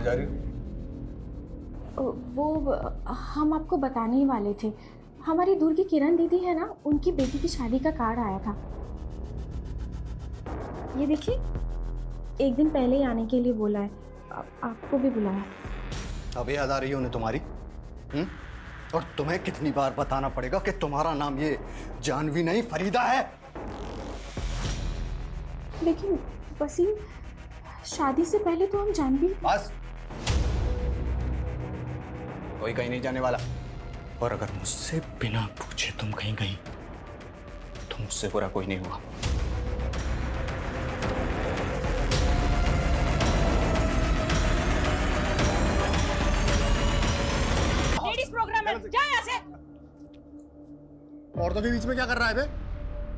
जा रही हो? वो हम आपको बताने ही वाले थे। हमारी दूर की किरण दीदी है ना, उनकी बेटी की शादी का कार्ड आया था। ये देखिए, एक दिन पहले ही आने के लिए बोला है। आपको भी बुलाया। अब याद आ रही है उन्हें तुम्हारी? और तुम्हें कितनी बार बताना पड़ेगा कि तुम्हारा नाम ये जानवी नहीं फरीदा है? लेकिन वसीम, शादी से पहले तो हम जानवी। बस, कोई कहीं नहीं जाने वाला। और अगर मुझसे बिना पूछे तुम कहीं गई तो मुझसे बुरा कोई नहीं हुआ। लेडीज प्रोग्राम है, जा यहाँ से। औरतों के बीच में क्या कर रहा है बे?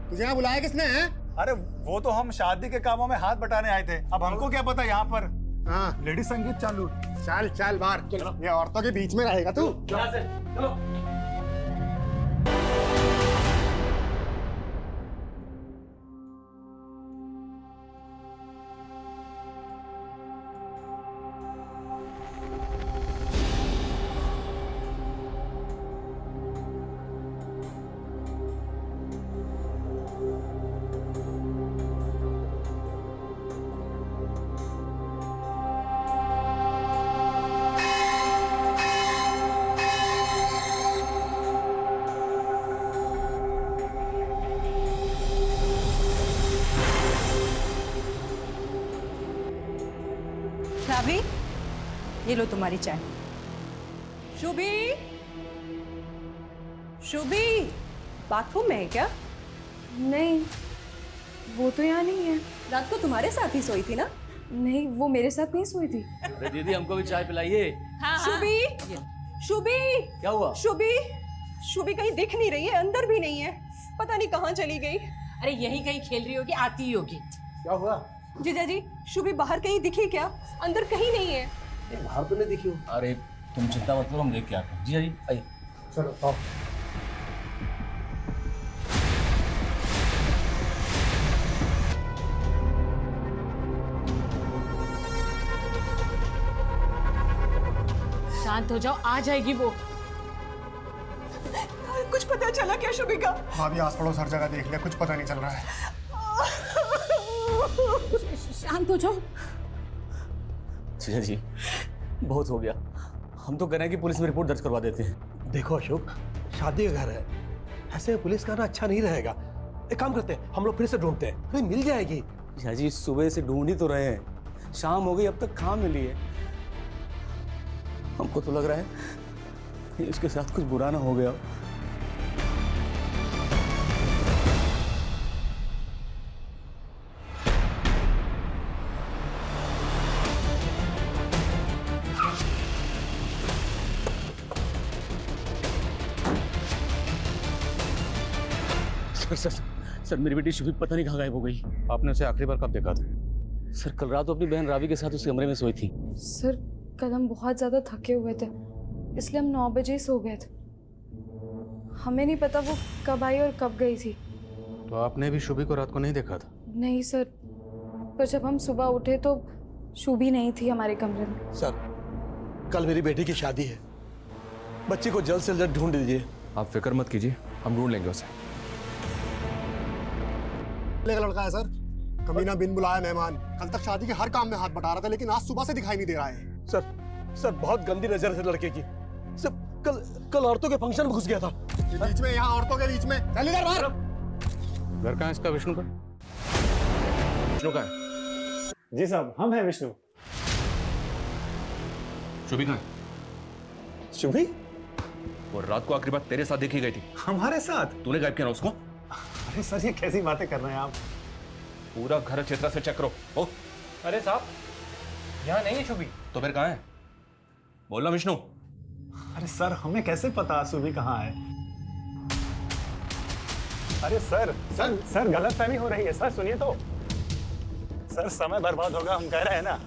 तुझे यहाँ बुलाया किसने है? अरे वो तो हम शादी के कामों में हाथ बटाने आए थे, अब हमको क्या पता यहाँ पर हाँ, लेडीज संगीत चालू। चल चल बाहर। ये औरतों के बीच में रहेगा तू? चलो। रावी, ये लो तुम्हारी चाय। शुभी, शुभी, बाथरूम में है क्या? नहीं, वो तो यहाँ नहीं है। रात को तुम्हारे साथ ही सोई थी ना? नहीं, वो मेरे साथ नहीं सोई थी। अरे दीदी, हमको भी चाय पिलाइए। हाँ, शुभी, शुभी, क्या हुआ? शुभी, शुभी कहीं दिख नहीं रही है, अंदर भी नहीं है, पता नहीं कहाँ चली गई। अरे यही कहीं खेल रही होगी, आती ही होगी। क्या हुआ? जीजा जी, शुभी बाहर कहीं दिखी क्या? अंदर कहीं नहीं है। बाहर तो नहीं दिखी हो। अरे तुम चिंता मत करो, हम देख के आते हैं। जी जी, आइए। चलो आओ। शांत हो जाओ, आ जाएगी वो। कुछ पता चला क्या शुभी का? हाँ भी आस पड़ोस हर जगह देख लिया, कुछ पता नहीं चल रहा है। शांत हो जाओ। जी जी, बहुत हो गया। हम तो कह रहे हैं कि पुलिस में रिपोर्ट दर्ज करवा देते हैं। देखो अशोक, शादी का घर है, ऐसे में पुलिस का आना अच्छा नहीं रहेगा। एक काम करते हैं, हम लोग फिर से ढूंढते हैं, फिर मिल जाएगी। जी जी, सुबह से ढूंढ ही तो रहे हैं, शाम हो गई, अब तक कहाँ मिली है। हमको तो लग रहा है कि इसके साथ कुछ बुरा ना हो गया। सर सर, मेरी बेटी शुभी पता नहीं कहाँ गायब हो गई। आपने उसे आखिरी बार कब देखा था? सर, कल रात वो अपनी बहन रावी के साथ उस कमरे में सोई थी। सर, कल हम बहुत ज़्यादा थके हुए थे, इसलिए हम 9 बजे ही सो गए थे। हमें नहीं पता वो कब आई और कब गई थी। तो आपने भी शुभी को रात को नहीं देखा था? नहीं सर, पर जब हम सुबह उठे तो शुभी नहीं थी हमारे कमरे में। सर, कल मेरी बेटी की शादी है, बच्ची को जल्द से जल्द ढूंढ दीजिए। आप फिक्र मत कीजिए, हम ढूंढ लेंगे उसे। लड़का है सर, कमीना बिन बुलाया मेहमान। कल तक शादी के हर काम में हाथ बटा रहा था, लेकिन आज सुबह से दिखाई नहीं दे रहा है। सर, बहुत गंदी नजर है लड़के की। सर, कल औरतों के फंक्शन में घुस गया था। बीच में, यहाँ औरतों के बीच में। चल इधर बाहर। घर कहाँ है इसका? विष्णु का? विष्णु का है? जी साहब, हम हैं विष्णु। शुभी कहाँ है? शुभी वो रात को आखिरी बार तेरे साथ देखी गई थी। हमारे साथ? तूने गायब किया ना उसको? अरे सर, ये कैसी बातें कर रहे हैं आप? पूरा घर क्षेत्र से चेक करो। ओ, अरे साहब, यहाँ नहीं है शुभी। तो फिर कहाँ है? बोलना विष्णु। अरे सर, हमें कैसे पता शुभी कहाँ है? अरे सर गलतफहमी हो रही है। सर सुनिए तो। सर, समय बर्बाद होगा, हम कह रहे हैं ना।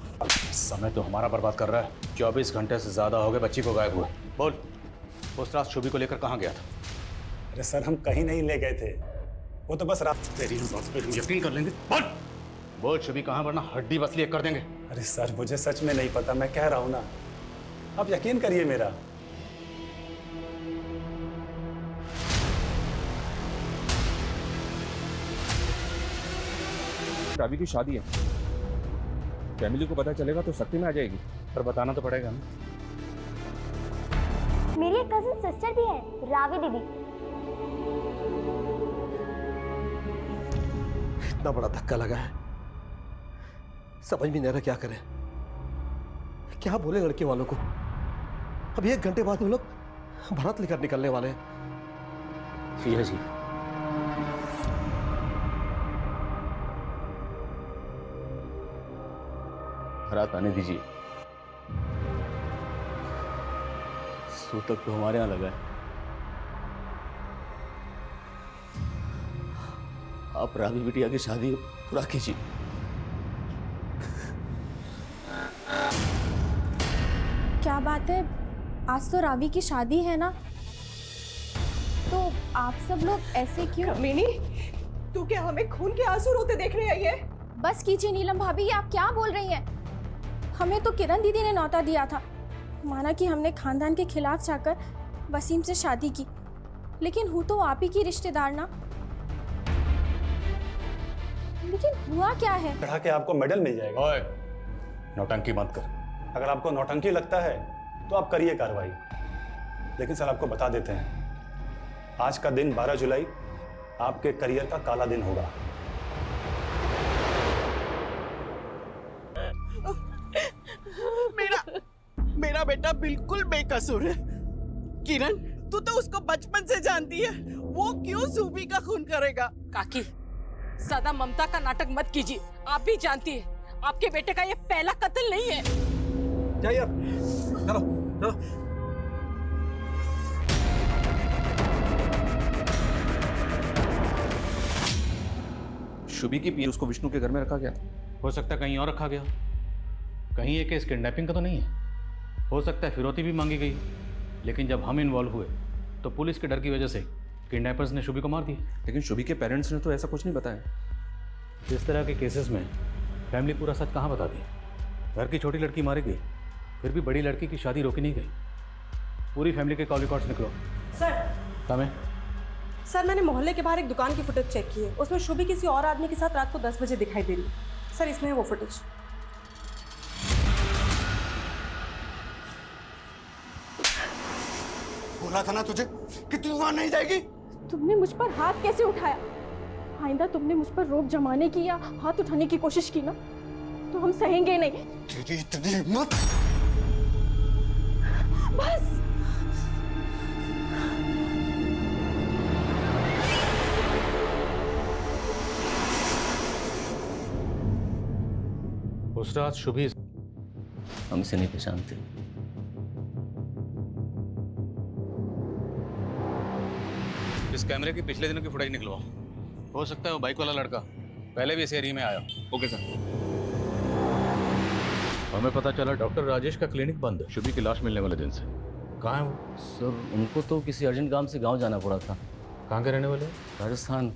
समय तो हमारा बर्बाद कर रहा है। 24 घंटे से ज्यादा हो गए बच्ची को गायब हुए। बोल, उस रात शुभी को लेकर कहाँ गया था? अरे सर, हम कहीं नहीं ले गए थे, वो तो बस रात। तेरी बात पे हम यकीन कर लेंगे। बोल, बोल शुभी कहाँ, वरना हड्डी बसली कर देंगे। अरे सर मुझे सच में नहीं पता, मैं कह रहा हूं ना, आप यकीन करिए मेरा। रावी की शादी है, फैमिली को पता चलेगा तो सख्ती में आ जाएगी। पर बताना तो पड़ेगा ना। मेरी एक कजिन सिस्टर भी है, रावी दीदी। इतना बड़ा धक्का लगा है, समझ भी नहीं रहा क्या करें, क्या बोले लड़के वालों को। अब 1 घंटे बाद वो लोग भारत लेकर निकलने वाले हैं। जिया जी, रात आने दीजिए। सूतक तो हमारे यहाँ लगा है। आप रावी बिटिया की शादी पूरा कीजिए। क्या बात है, आज तो रावी की शादी है ना, तो आप सब लोग ऐसे क्यों? कमीनी, तू क्या हमें खून के आंसू रोते देखने आई है? बस कीजिए नीलम भाभी, ये आप क्या बोल रही हैं? हमें तो किरण दीदी ने न्योता दिया था, माना कि हमने खानदान के खिलाफ जाकर वसीम से शादी की, लेकिन हूँ तो आप ही की रिश्तेदार ना। लेकिन हुआ क्या है? चढ़ा के आपको मेडल मिल जाएगा। ओए, नौटंकी मत कर। अगर आपको नौटंकी लगता है तो आप करिए कार्रवाई, लेकिन सर आपको बता देते हैं, आज का दिन 12 जुलाई आपके करियर का काला दिन होगा। मेरा बेटा बिल्कुल बेकसूर है। किरण, तू तो उसको बचपन से जानती है, वो क्यों सूबी का खून करेगा? काकी, ज्यादा ममता का नाटक मत कीजिए। आप भी जानती है आपके बेटे का ये पहला कत्ल नहीं है। जाइए आप, चलो चलो। शुभी की पी उसको विष्णु के घर में रखा गया। हो सकता है कहीं और रखा गया, कहीं ये केस किडनैपिंग का तो नहीं है। हो सकता है फिरौती भी मांगी गई, लेकिन जब हम इन्वॉल्व हुए तो पुलिस के डर की वजह से किडनैपर्स ने शुभी को मार दिया। लेकिन शुभी के पेरेंट्स ने तो ऐसा कुछ नहीं बताया। इस तरह के केसेस में फैमिली पूरा सच कहाँ बताती है? घर की छोटी लड़की मारी गई, फिर भी बड़ी लड़की की शादी रोकी नहीं गई। पूरी फैमिली के कॉल रिकॉर्ड्स निकलो। सर, हमें सर मैंने मोहल्ले के बाहर एक दुकान की फुटेज चेक की है, उसमें शुभी किसी और आदमी के साथ रात को 10 बजे दिखाई दे रही है। सर इसमें है वो फुटेज। बोला था ना तुझे कि तू वहां नहीं जाएगी। तुमने मुझ पर हाथ कैसे उठाया? आइंदा तुमने मुझ पर रोक जमाने की या हाथ उठाने की कोशिश की ना, तो हम सहेंगे नहीं। तेरी इतनी हिम्मत! बस उस रात शुभी हम इसे नहीं पहचानते। इस कैमरे की पिछले दिनों की फुटेज निकलवाओ। हो सकता है वो बाइक वाला लड़का पहले भी इस एरिया में आया। Okay sir. हमें पता चला डॉक्टर राजेश का क्लिनिक बंद है शुभी की लाश मिलने वाले दिन से। कहाँ है वो? सर उनको तो किसी अर्जेंट काम से गांव जाना पड़ा था। कहाँ के रहने वाले? राजस्थान,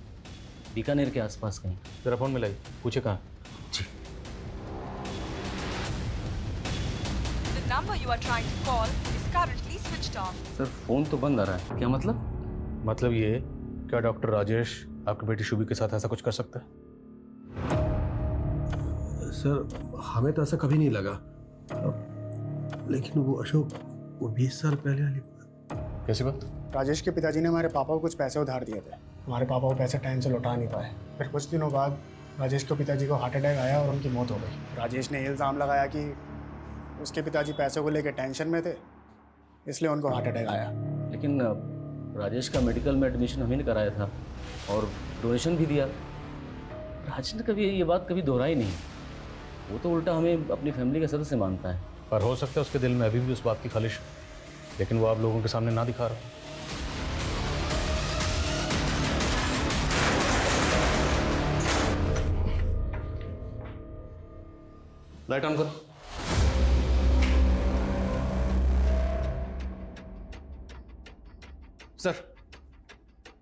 बीकानेर के आसपास कहीं। तेरा फोन मिलाई, पूछे कहाँ? जी। The number you are trying to call is currently switched off. Sir phone तो बंद आ रहा है, क्या मतलब? मतलब ये, क्या डॉक्टर राजेश आपकी बेटी शुभी के साथ ऐसा कुछ कर सकता है? सर हमें तो ऐसा कभी नहीं लगा, लेकिन वो अशोक, वो 20 साल पहले वाली कैसी बात? राजेश के पिताजी ने हमारे पापा को कुछ पैसे उधार दिए थे। हमारे पापा वो पैसे टाइम से लौटा नहीं पाए। फिर कुछ दिनों बाद राजेश के पिताजी को हार्ट अटैक आया और उनकी मौत हो गई। राजेश ने इल्ज़ाम लगाया कि उसके पिताजी पैसों को लेकर टेंशन में थे, इसलिए उनको हार्ट अटैक आया। लेकिन राजेश का मेडिकल में एडमिशन हमने कराया था और डोनेशन भी दिया। राजेश ने कभी ये बात कभी दोहराई नहीं। वो तो उल्टा हमें अपनी फैमिली का सदस्य मानता है। पर हो सकता है उसके दिल में अभी भी उस बात की खालिश, लेकिन वो आप लोगों के सामने ना दिखा रहा। लाइट ऑन करो। सर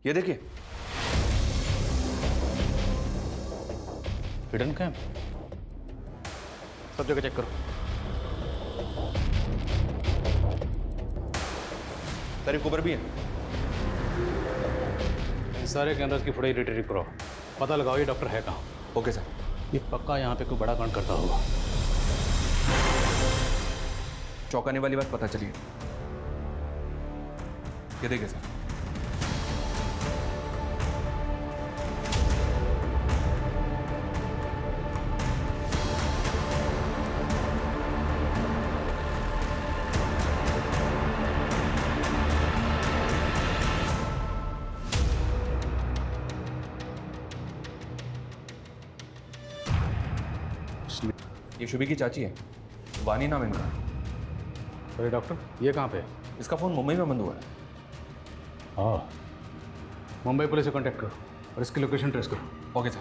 ये देखिए, हिडन कैंप। सब जगह चेक करो। सर एक ऊपर भी है। इन सारे कैमरास की फुटेज रिट्रीव करो, पता लगाओ ये डॉक्टर है कहाँ। Okay sir. ये पक्का यहाँ पे कोई बड़ा कांड करता होगा। चौंकाने वाली बात पता चली है। ये देखिए सर। ये शुभी की चाची है, वानी नाम है इनका। अरे डॉक्टर, ये कहाँ पे है? इसका फ़ोन मुंबई में बंद हुआ है। हाँ, मुंबई पुलिस से कांटेक्ट करो और इसकी लोकेशन ट्रेस करो। Okay sir.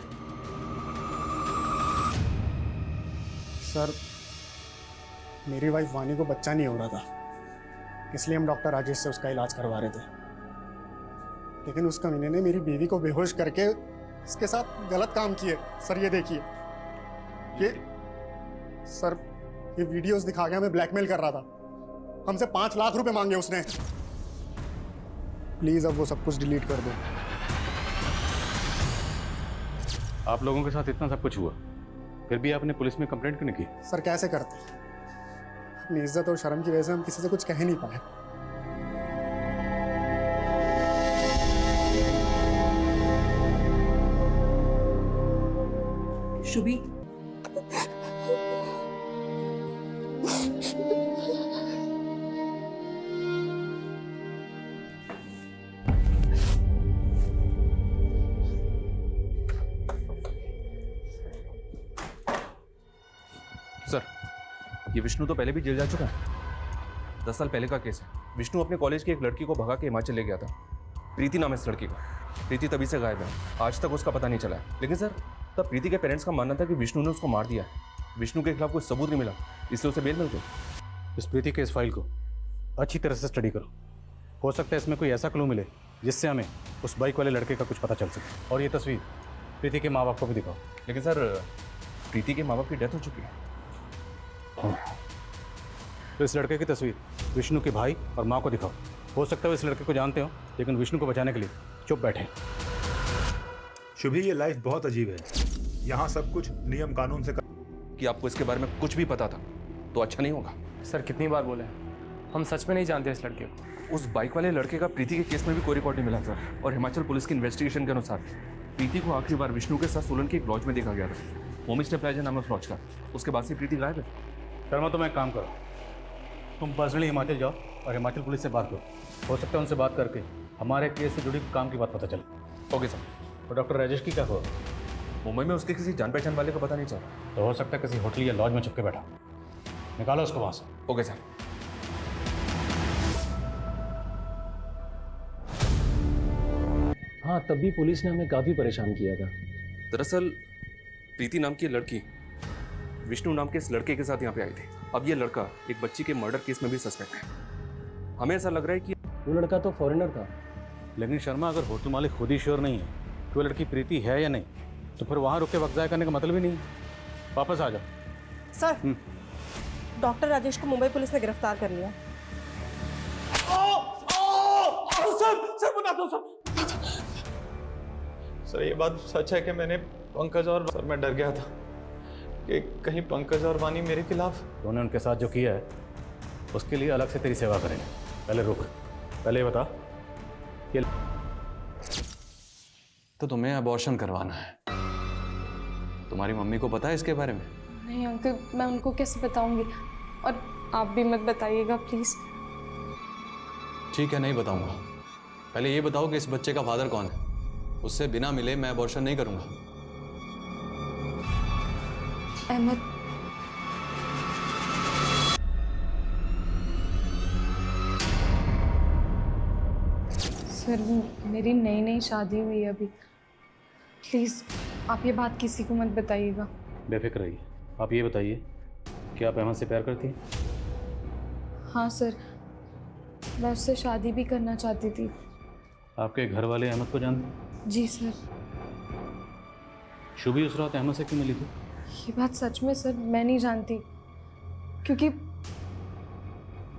सर, मेरी वाइफ वानी को बच्चा नहीं हो रहा था, इसलिए हम डॉक्टर राजेश से उसका इलाज करवा रहे थे। लेकिन उस कमीने ने मेरी बीवी को बेहोश करके इसके साथ गलत काम किए। सर ये देखिए, ये वीडियोस दिखा के हमें ब्लैकमेल कर रहा था। हमसे 5 लाख रुपए मांगे उसने। प्लीज अब वो सब कुछ डिलीट कर दो। आप लोगों के साथ इतना सब कुछ हुआ, फिर भी आपने पुलिस में कंप्लेंट क्यों नहीं की? सर कैसे करते, अपनी इज्जत और शर्म की वजह से हम किसी से कुछ कह नहीं पाए। शुभी, सर, ये विष्णु तो पहले भी जेल जा चुका है। 10 साल पहले का केस है। विष्णु अपने कॉलेज की एक लड़की को भगा के हिमाचल ले गया था। प्रीति नाम है इस लड़की का। प्रीति तभी से गायब है, आज तक उसका पता नहीं चला है। लेकिन सर, तब प्रीति के पेरेंट्स का मानना था कि विष्णु ने उसको मार दिया है। विष्णु के खिलाफ कोई सबूत नहीं मिला, इसलिए उसे बेल मिल गई। इस प्रीति के इस फाइल को अच्छी तरह से स्टडी करो। हो सकता है इसमें कोई ऐसा क्लू मिले जिससे हमें उस बाइक वाले लड़के का कुछ पता चल सके। और ये तस्वीर प्रीति के माँ बाप को भी दिखाओ। लेकिन सर, प्रीति के माँ बाप की डेथ हो चुकी है। तो इस लड़के की तस्वीर विष्णु के भाई और माँ को दिखाओ। हो सकता है वो इस लड़के को जानते हो, लेकिन विष्णु को बचाने के लिए चुप बैठे। शुभी, ये लाइफ बहुत अजीब है। यहाँ सब कुछ नियम कानून से कि आपको इसके बारे में कुछ भी पता था तो अच्छा नहीं होगा। सर कितनी बार बोले, हम सच में नहीं जानते इस लड़के को। उस बाइक वाले लड़के का प्रीति के केस में भी कोई रिकॉर्ड नहीं मिला सर। और हिमाचल पुलिस की इन्वेस्टिगेशन के अनुसार प्रीति को आखिरी बार विष्णु के साथ सोलन के एक लॉज में देखा गया था, होम स्टे प्लाजा नाम है उस लॉज का। उसके बाद से प्रीति गायब है। शर्मा, तुम एक काम करो, तुम पर्सनली हिमाचल जाओ और हिमाचल पुलिस से बात करो। हो सकता है उनसे बात करके हमारे केस से जुड़ी काम की बात पता चले। Okay sir. और डॉक्टर राजेश की क्या हुआ? मुंबई में उसके किसी जान पहचान वाले को पता नहीं चला। तो हो सकता है किसी होटल या लॉज में छुप के बैठा। निकालो उसको वहाँ से। Okay sir. हाँ, तब भी पुलिस ने हमें काफ़ी परेशान किया था। दरअसल प्रीति नाम की लड़की विष्णु नाम के इस लड़के के साथ यहाँ पे आई थी। अब ये लड़का एक बच्ची के मर्डर केस में भी सस्पेक्ट है। हमें ऐसा लग रहा है कि वो लड़का तो फॉरेनर था। लेकिन शर्मा, अगर होटल मालिक खुद ही श्योर नहीं है कि वो लड़की प्रीति है या नहीं, तो फिर वहाँ रुक के वक्त ज़ाया करने का मतलब ही नहीं। वापस आ जाओ। सर, डॉक्टर राजेश को मुंबई पुलिस ने गिरफ्तार कर लिया। सर बता दो सर, ये बात सच है कि मैंने पंकज और सर, मैं डर गया था कि कहीं पंकज और वानी मेरे खिलाफ। तूने उनके साथ जो किया है उसके लिए अलग से तेरी सेवा करेंगे। पहले रुक, पहले ये बता कि तो तुम्हें अबॉर्शन करवाना है? तुम्हारी मम्मी को पता है इसके बारे में? नहीं अंकल, मैं उनको कैसे बताऊंगी, और आप भी मत बताइएगा प्लीज। ठीक है, नहीं बताऊंगा। पहले ये बताओ कि इस बच्चे का फादर कौन है? उससे बिना मिले मैं अबॉर्शन नहीं करूंगा। अहमद। सर, मेरी नई नई शादी हुई है अभी। प्लीज़ आप ये बात किसी को मत बताइएगा। बेफिक्र रहिए। आप ये बताइए कि आप अहमद से प्यार करती हैं? हाँ सर, मैं उससे शादी भी करना चाहती थी। आपके घर वाले अहमद को जानते हैं? जी सर। शुभी उस रात अहमद से क्यों मिली थी? ये बात सच में सर मैं नहीं जानती, क्योंकि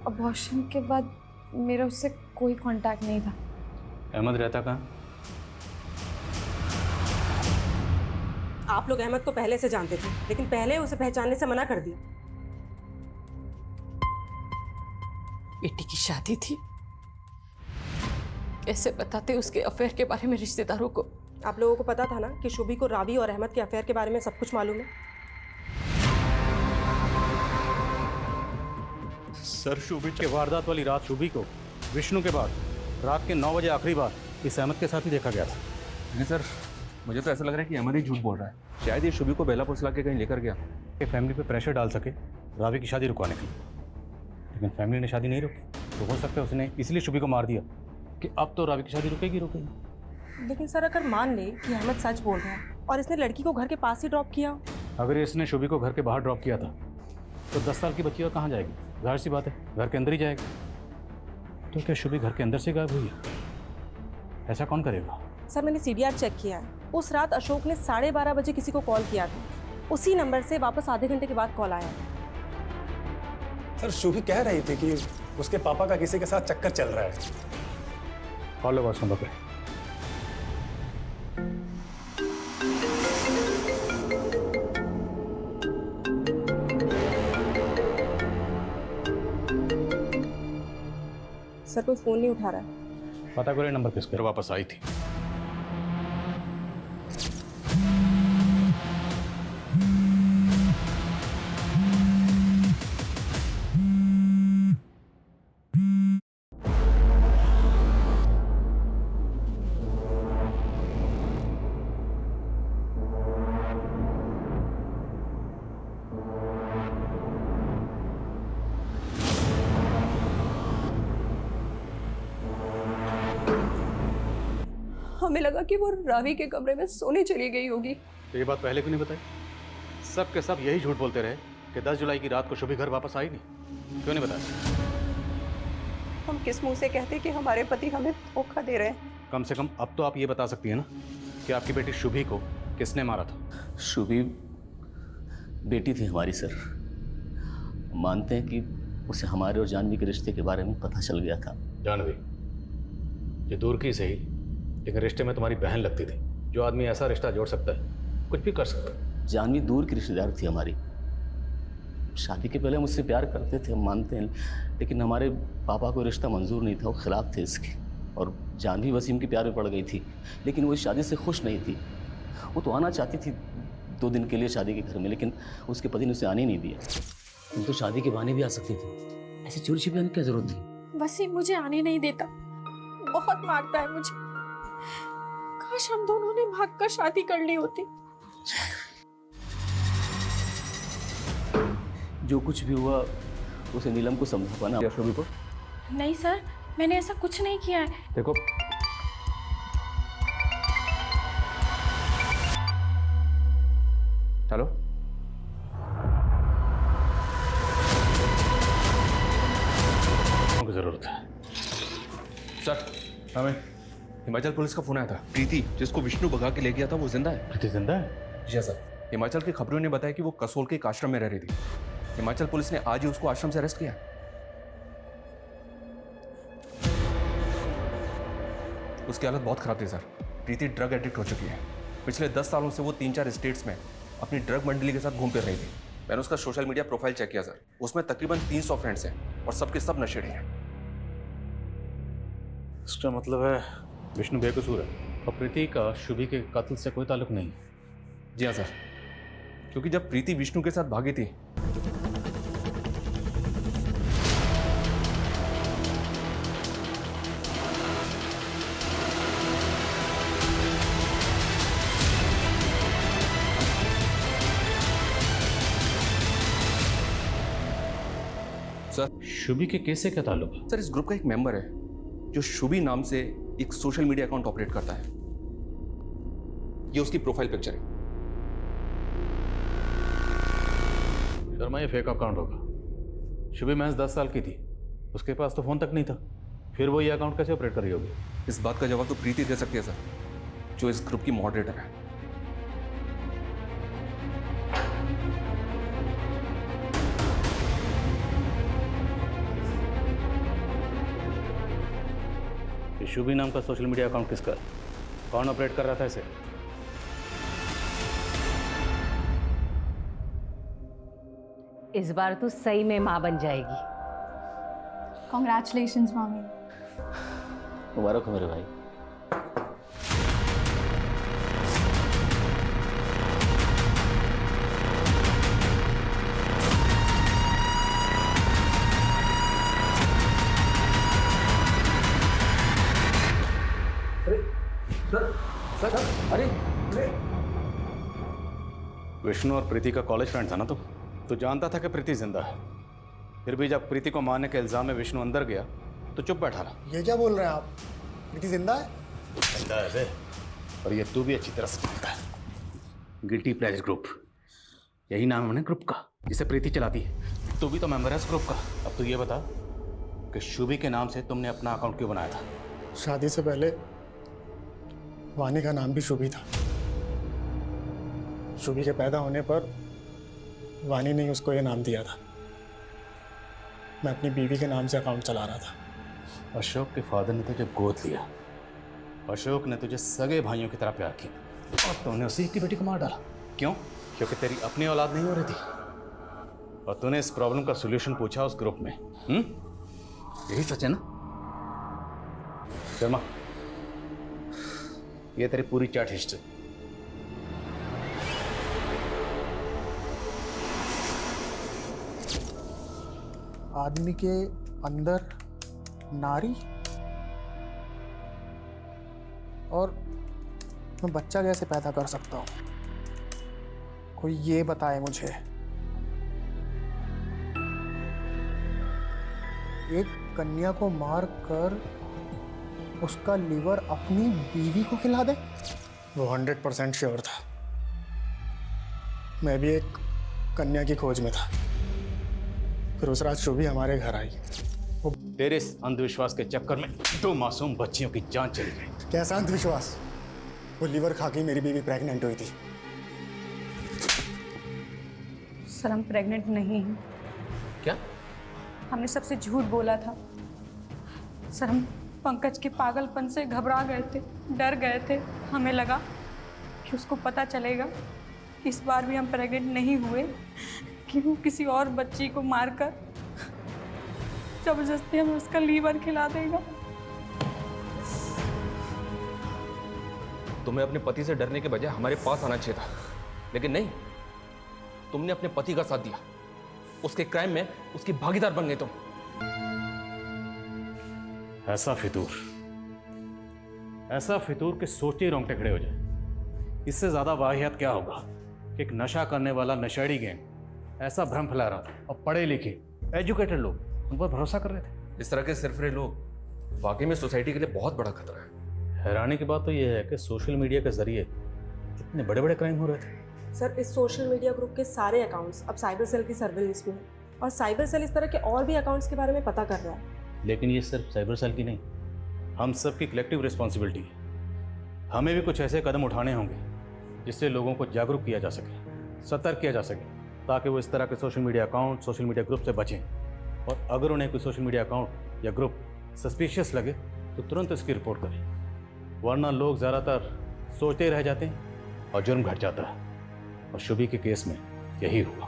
अबॉर्शन के बाद मेरा उससे कोई कांटेक्ट नहीं था। अहमद रहता कहाँ? आप लोग अहमद को पहले से जानते थे, लेकिन पहले उसे पहचानने से मना कर दिया। बेटी की शादी थी, कैसे बताते उसके अफेयर के बारे में रिश्तेदारों को? आप लोगों को पता था ना कि शुभी को रावी और अहमद के अफेयर के बारे में सब कुछ मालूम है। सर शुभी के वारदात वाली रात शुभी को विष्णु के बाद रात के 9 बजे आखिरी बार इस अहमद के साथ ही देखा गया था। नहीं सर, मुझे तो ऐसा लग रहा है कि अहमद ही झूठ बोल रहा है। शायद ये शुभी को बेलापुर से लाके कहीं लेकर गया कि फैमिली पे प्रेशर डाल सके रावी की शादी रुकवाने के लिए, लेकिन फैमिली ने शादी नहीं रोकी। तो हो सकता है उसने इसलिए शुभी को मार दिया कि अब तो रावी की शादी रुकेगी। लेकिन सर अगर मान ले कि अहमद सच बोल रहा है और इसने लड़की को घर के पास ही ड्रॉप किया, अगर इसने शुभी को घर के बाहर ड्रॉप किया था तो 10 साल की बच्ची और कहाँ जाएगी? जाहिर सी बात है घर के अंदर ही जाएगी। तो क्या शुभी घर के अंदर से गायब हुई है? ऐसा कौन करेगा? सर मैंने CDR चेक किया है। उस रात अशोक ने 12:30 बजे किसी को कॉल किया था, उसी नंबर से वापस आधे घंटे के बाद कॉल आया। सर शुभी कह रही थी कि उसके पापा का किसी के साथ चक्कर चल रहा है। फॉलो बस नंबर पे। सर कोई फोन नहीं उठा रहा है। पता करें नंबर किस पर वापस आई थी। हमें लगा कि वो रावी के कमरे में सोने चली गई होगी। तो ये बात पहले क्यों नहीं बताई? सब के सब यही झूठ बोलते रहे कि 10 जुलाई की रात को शुभी घर वापस आई नहीं। क्यों नहीं बताया? हम किस मुंह से कहते कि हमारे पति हमें धोखा दे रहे हैं? कम से कम अब तो आप ये बता सकती है ना कि आपकी बेटी शुभी को किसने मारा था? शुभी बेटी थी हमारी सर। मानते हैं कि उसे हमारे और जानवी के रिश्ते के बारे में पता चल गया था। जानवी ये दूर की सही, लेकिन रिश्ते में तुम्हारी बहन लगती थी। जो आदमी ऐसा रिश्ता जोड़ सकता है कुछ भी कर सकता है। जानवी दूर की रिश्तेदार थी हमारी। शादी के पहले मुझसे प्यार करते थे, हम मानते हैं, लेकिन हमारे पापा को रिश्ता मंजूर नहीं था, वो खिलाफ थे इसके। और जानवी वसीम के प्यार में पड़ गई थी, लेकिन वो इस शादी से खुश नहीं थी। वो तो आना चाहती थी 2 दिन के लिए शादी के घर में, लेकिन उसके पति ने उसे आने नहीं दिया। तुम तो शादी के बहाने भी आ सकती थी, ऐसे चोरी छिपे आने की क्या जरूरत थी? वसीम मुझे आने नहीं देता, बहुत मारता है मुझे। काश हम दोनों ने भागकर शादी कर ली होती। जो कुछ भी हुआ उसे नीलम को समझा पाना या शुभी को? नहीं सर, मैंने ऐसा कुछ नहीं किया है। देखो हेलो, की जरूरत है सर। हमें हिमाचल पुलिस का फोन आया था। प्रीति जिसको विष्णु भगा के ले गया था वो जिंदा है। प्रीति जिंदा है? जी सर। हिमाचल की खबरों ने बताया कि वो कसोल के एक आश्रम में रह रही थी। हिमाचल पुलिस ने आज ही उसको आश्रम से अरेस्ट किया। उसकी हालत बहुत खराब थी सर। प्रीति ड्रग एडिक्ट हो चुकी है। पिछले 10 सालों से वो 3-4 स्टेट्स में अपनी ड्रग मंडली के साथ घूम फिर रही थी। मैंने उसका सोशल मीडिया प्रोफाइल चेक किया सर, उसमें तकरीबन 300 फ्रेंड्स हैं और सबके सब नशेड़ी हैं। इसका मतलब है विष्णु बेकसूर है और प्रीति का शुभी के कत्ल से कोई ताल्लुक नहीं। जी हाँ सर, क्योंकि जब प्रीति विष्णु के साथ भागी थी सर। शुभी के केस से क्या ताल्लुक है? सर इस ग्रुप का एक मेंबर है जो शुभी नाम से एक सोशल मीडिया अकाउंट ऑपरेट करता है। ये उसकी प्रोफाइल पिक्चर है। शर्मा ये फेक अकाउंट होगा। शुभी महज 10 साल की थी, उसके पास तो फोन तक नहीं था, फिर वो ये अकाउंट कैसे ऑपरेट कर रही होगी? इस बात का जवाब तो प्रीति दे सकती है सर, जो इस ग्रुप की मॉडरेटर है। कि शुभी नाम का सोशल मीडिया अकाउंट किसका है? कौन ऑपरेट कर रहा था इसे? इस बार तो सही में माँ बन जाएगी। कॉन्ग्रेचुलेशंस मामी। मुबारक हो मेरे भाई। अरे विष्णु और प्रीति का कॉलेज फ्रेंड था ना तुम? तो जानता था कि प्रीति जिंदा है, फिर भी जब प्रीति को मारने के इल्जाम में विष्णु अंदर गया तो चुप बैठा रहा। ये क्या बोल रहे हैं आप? प्रीति जिंदा है? जिंदा है रे, और ये तू भी अच्छी तरह से जानता है। गिल्टी प्लेजर ग्रुप, यही नाम है ना ग्रुप का जिसे प्रीति चलाती है। तू भी तो मेंबर है इस ग्रुप का। अब तू ये बता कि शुभी के नाम से तुमने अपना अकाउंट क्यों बनाया था? शादी से पहले वानी का नाम भी शुभी था। शुभी के पैदा होने पर वानी ने उसको ये नाम दिया था। मैं अपनी बीवी के नाम से अकाउंट चला रहा था। अशोक के फादर ने तुझे गोद लिया, अशोक ने तुझे सगे भाइयों की तरह प्यार किया, और तुमने उसी की बेटी को मार डाला। क्यों? क्योंकि तेरी अपनी औलाद नहीं हो रही थी, और तूने इस प्रॉब्लम का सॉल्यूशन पूछा उस ग्रुप में। यही सच है ना? शर्मा, ये तेरी पूरी चैट हिस्ट्री। आदमी के अंदर नारी, और मैं बच्चा कैसे पैदा कर सकता हूँ? कोई ये बताए मुझे। एक कन्या को मार कर उसका लीवर अपनी बीवी को खिला दे? वो 100% श्योर था। मैं भी एक कन्या की खोज में था। फिर उस रात शुभी हमारे घर आई। वो तेरे इस अंधविश्वास के चक्कर में 2 मासूम बच्चियों की जान चली गई। कैसा अंधविश्वास? वो लीवर खा के मेरी बीवी प्रेग्नेंट हुई थी। सर हम प्रेग्नेंट नहीं हैं। क्या? हमने सबसे झूठ बोला था सर। हम पंकज के पागलपन से घबरा गए थे, डर गए थे। हमें लगा कि उसको पता चलेगा। इस बार भी हम प्रेग्नेंट नहीं हुए कि वो किसी और बच्ची को मारकर जबरदस्ती हमें उसका लीवर खिला देगा। तुम्हें अपने पति से डरने के बजाय हमारे पास आना चाहिए था, लेकिन नहीं, तुमने अपने पति का साथ दिया। उसके क्राइम में उसकी भागीदार बन गए तुम। ऐसा फितूर के सोचते ही रोंगटे खड़े हो जाए। इससे ज्यादा वाहियात क्या होगा कि एक नशा करने वाला नशेड़ी गैंग ऐसा भ्रम फैला रहा था, और पढ़े लिखे एजुकेटेड लोग उन पर भरोसा कर रहे थे। इस तरह के सिरफिरे लोग वाकई में सोसाइटी के लिए बहुत बड़ा खतरा है। हैरानी की बात तो यह है कि सोशल मीडिया के जरिए कितने बड़े बड़े क्राइम हो रहे थे। सर इस सोशल मीडिया ग्रुप के सारे अकाउंट्स अब साइबर सेल की सर्विलेंस में हैं, और साइबर सेल इस तरह के और भी अकाउंट्स के बारे में पता कर रहा है। लेकिन ये सिर्फ साइबर सेल की नहीं, हम सब की कलेक्टिव रिस्पॉन्सिबिलिटी है। हमें भी कुछ ऐसे कदम उठाने होंगे जिससे लोगों को जागरूक किया जा सके, सतर्क किया जा सके, ताकि वो इस तरह के social media account, social media group से बचें। और अगर उन्हें कोई सोशल मीडिया अकाउंट या ग्रुप सस्पिशियस लगे तो तुरंत इसकी रिपोर्ट करें, वरना लोग ज़्यादातर सोचते रह जाते हैं और जुर्म घट जाता है। और शुभी के केस में यही हुआ।